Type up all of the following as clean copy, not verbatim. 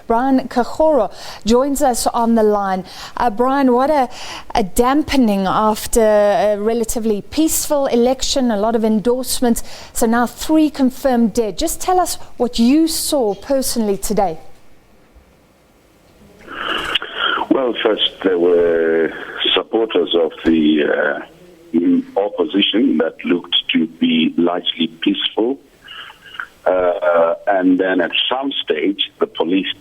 Brian Kagoro joins us on the line. Brian, what a dampening after a relatively peaceful election, a lot of endorsements. So now 3 confirmed dead. Just tell us what you saw personally today. Well, first there were supporters of the opposition that looked to be largely peaceful. And then at some stage, the police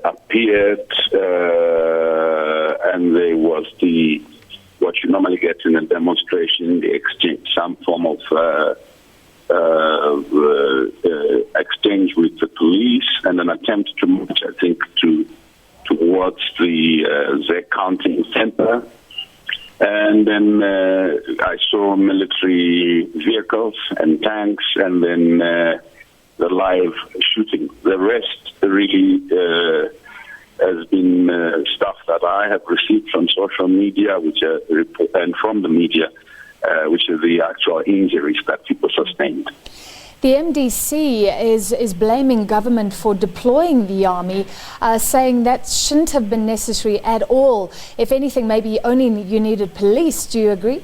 appeared, and there was what you normally get in a demonstration, the exchange, some form of exchange with the police, and an attempt to march, I think, towards the ZEC counting center. And then I saw military vehicles and tanks, and then the live shooting. The rest really has been stuff that I have received from social media, and from the media, which are the actual injuries that people sustained. The MDC is blaming government for deploying the army, saying that shouldn't have been necessary at all. If anything, maybe only you needed police. Do you agree?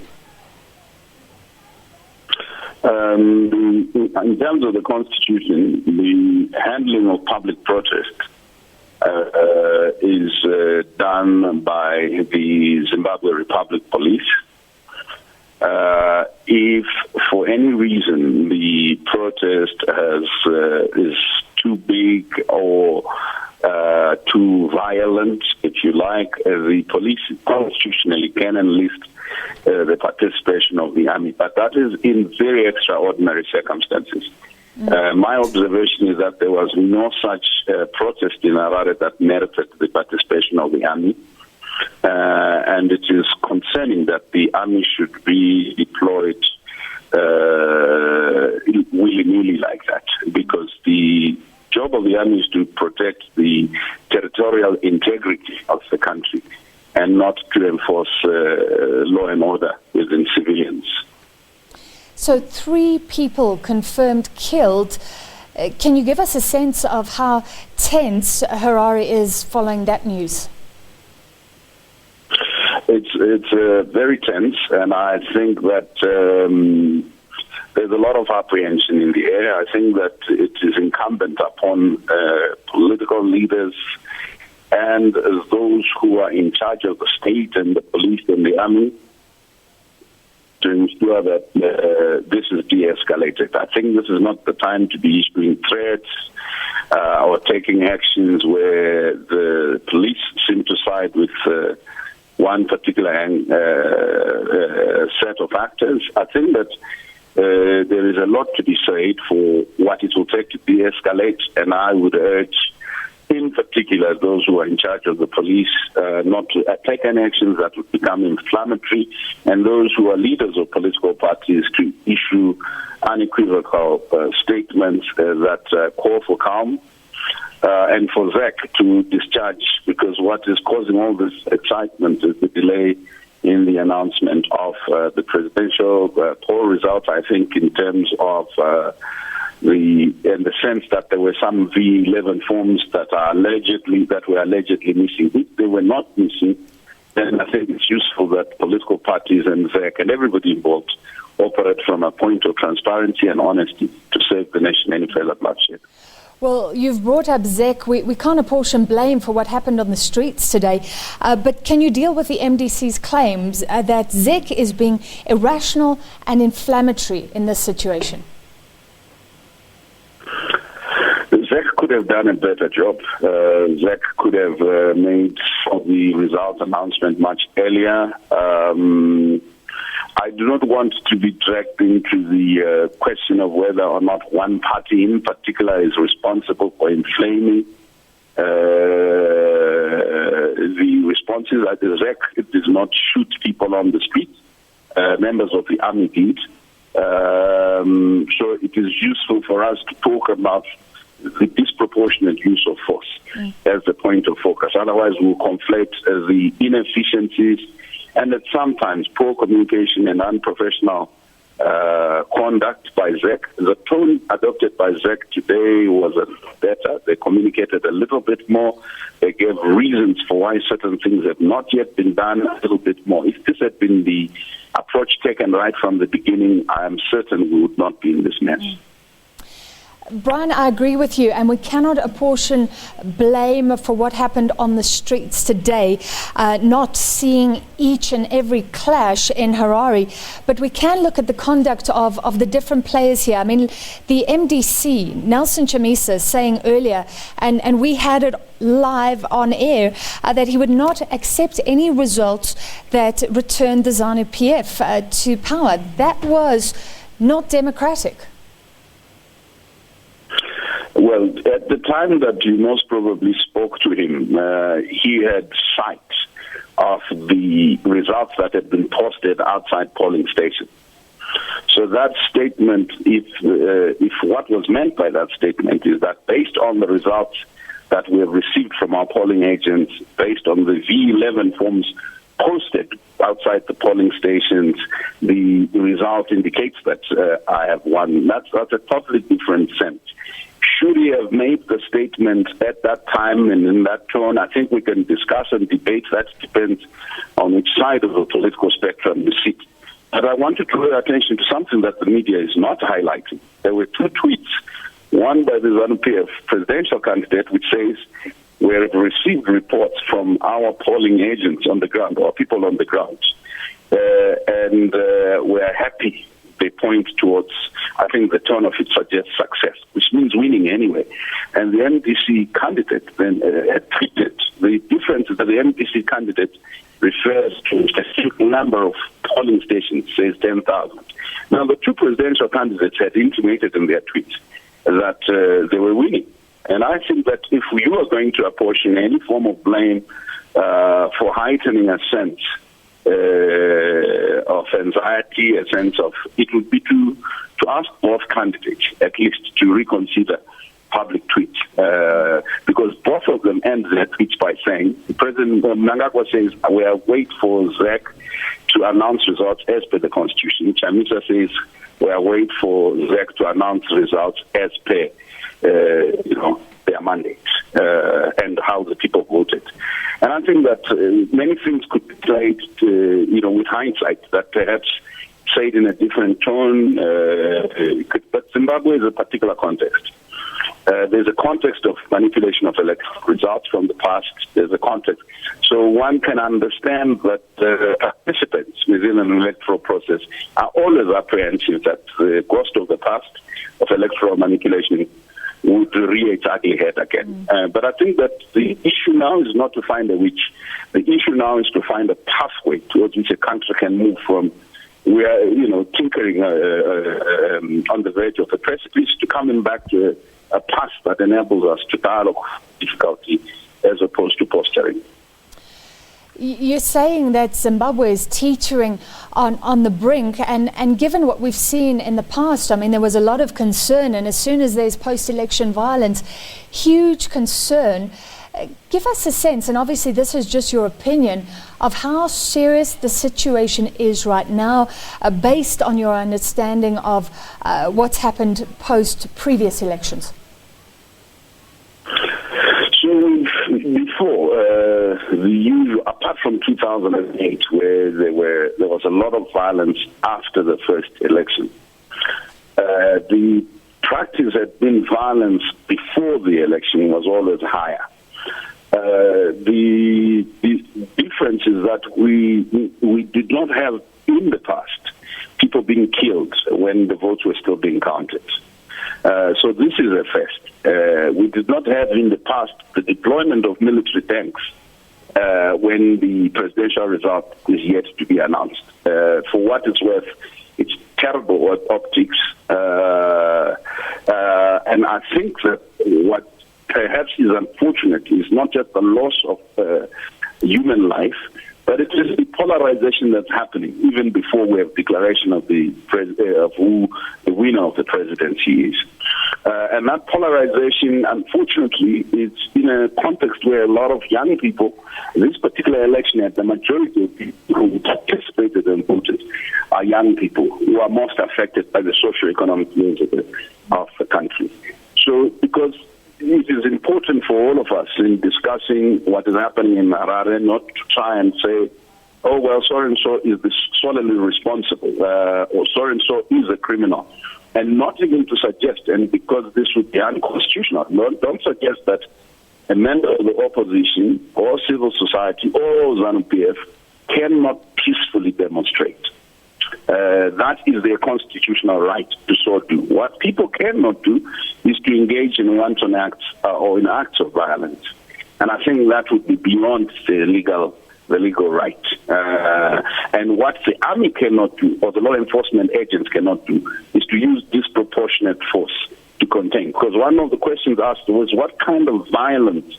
In terms of the Constitution, the handling of public protest is done by the Zimbabwe Republic Police. If for any reason the protest is too big or too violent, if you like, the police constitutionally can enlist the participation of the army, but that is in very extraordinary circumstances. My observation is that there was no such protest in Harare that merited the participation of the army. And it is concerning that the army should be deployed willy-nilly like that, because the job of the army is to protect the territorial integrity of the country and not to enforce law and order within civilians. So 3 people confirmed killed. Can you give us a sense of how tense Harare is following that news? It's very tense, and I think that there's a lot of apprehension in the air. I think that it is incumbent upon political leaders and those who are in charge of the state and the police and the army to ensure that this is de-escalated. I think this is not the time to be issuing threats or taking actions where the police seem to side with one particular set of actors. I think that there is a lot to be said for what it will take to de-escalate, and I would urge, in particular, those who are in charge of the police not to take any actions that would become inflammatory, and those who are leaders of political parties to issue unequivocal statements that call for calm. And for ZEC to discharge, because what is causing all this excitement is the delay in the announcement of the presidential poll results. I think in terms of in the sense that there were some V11 forms that were allegedly missing. If they were not missing, then I think it's useful that political parties and ZEC and everybody involved operate from a point of transparency and honesty to save the nation any further bloodshed. Well, you've brought up ZEC. We can't apportion blame for what happened on the streets today, but can you deal with the MDC's claims that ZEC is being irrational and inflammatory in this situation? ZEC could have done a better job. ZEC could have made the result announcement much earlier. I do not want to be dragged into the question of whether or not one party in particular is responsible for inflaming the responses. At the ZEC, it does not shoot people on the street. Members of the army did. So it is useful for us to talk about the disproportionate use of force as the point of focus. Otherwise, we'll conflate the inefficiencies and that sometimes poor communication and unprofessional conduct by ZEC. The tone adopted by ZEC today was a little better. They communicated a little bit more. They gave reasons for why certain things have not yet been done a little bit more. If this had been the approach taken right from the beginning, I am certain we would not be in this mess. Brian, I agree with you, and we cannot apportion blame for what happened on the streets today, not seeing each and every clash in Harare, but we can look at the conduct of the different players here. I mean, the MDC, Nelson Chamisa, saying earlier, and we had it live on air, that he would not accept any results that returned the ZANU-PF to power. That was not democratic. Well, at the time that you most probably spoke to him, he had sight of the results that had been posted outside polling stations. So that statement, if what was meant by that statement is that based on the results that we have received from our polling agents, based on the V11 forms posted outside the polling stations, the result indicates that I have won. That's a totally different sense. Should he have made the statement at that time and in that tone? I think we can discuss and debate. That depends on which side of the political spectrum you sit. But I want to draw attention to something that the media is not highlighting. There were two tweets, one by the ZANU-PF presidential candidate, which says, we have received reports from our polling agents on the ground, or people on the ground, and we're happy. They point towards, I think the tone of it suggests success, which means winning anyway. And the MDC candidate then tweeted. The difference is that the MDC candidate refers to a specific number of polling stations, says 10,000. Now, the two presidential candidates had intimated in their tweets that they were winning. And I think that if you are going to apportion any form of blame for heightening a sense of anxiety, a sense of, it would be to ask both candidates at least to reconsider public tweets, because both of them end their tweets by saying, President Mnangagwa says, we are waiting for ZEC to announce results as per the Constitution. Chamisa says, we are waiting for ZEC to announce results as per their mandate and how the people voted. And I think that many things could be played, with hindsight, that perhaps said in a different tone. But Zimbabwe is a particular context. There's a context of manipulation of electoral results from the past. There's a context. So one can understand that participants within an electoral process are always apprehensive that the ghost of the past of electoral manipulation would rear its ugly head again. But I think that the issue now is not to find a witch. The issue now is to find a pathway towards which a country can move from. We are, tinkering on the verge of a precipice to coming back to a path that enables us to dialogue difficulty as opposed to posturing. You're saying that Zimbabwe is teetering on the brink, and given what we've seen in the past, I mean, there was a lot of concern, and as soon as there's post-election violence, huge concern. Give us a sense, and obviously this is just your opinion, of how serious the situation is right now, based on your understanding of what's happened post-previous elections. So before, the usual, apart from 2008, where there was a lot of violence after the first election, the practice had been violence before the election was always higher. The difference is that we did not have in the past people being killed when the votes were still being counted. So this is a first. We did not have in the past the deployment of military tanks when the presidential result is yet to be announced. For what it's worth, it's terrible optics. And I think that what perhaps is unfortunate is not just the loss of human life, but it is the polarization that's happening even before we have declaration of of who the winner of the presidency is. And that polarization, unfortunately, is in a context where a lot of young people, this particular election had the majority of people who participated and voted are young people who are most affected by the socio-economic needs of the country. So because it is important for all of us in discussing what is happening in Harare not to try and say, oh, well, so-and-so is solely responsible, or so-and-so is a criminal. And not even to suggest, and because this would be unconstitutional, don't suggest that a member of the opposition or civil society or ZANU-PF cannot peacefully demonstrate. That is their constitutional right to so do. What people cannot do is to engage in wanton acts or in acts of violence. And I think that would be beyond the legal right. And what the army cannot do, or the law enforcement agents cannot do, is to use disproportionate force to contain. Because one of the questions asked was, what kind of violence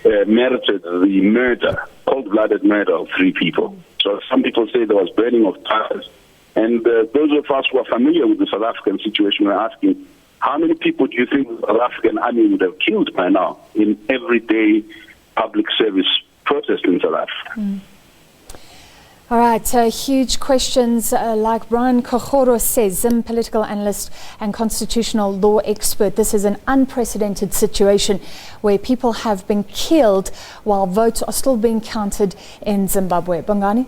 merited the murder, cold-blooded murder of 3 people? So some people say there was burning of tires. And those of us who are familiar with the South African situation are asking, how many people do you think the South African army would have killed by now in everyday public service protest in South Africa? All right, huge questions. Like Brian Kagoro says, Zim political analyst and constitutional law expert, this is an unprecedented situation where people have been killed while votes are still being counted in Zimbabwe. Bongani?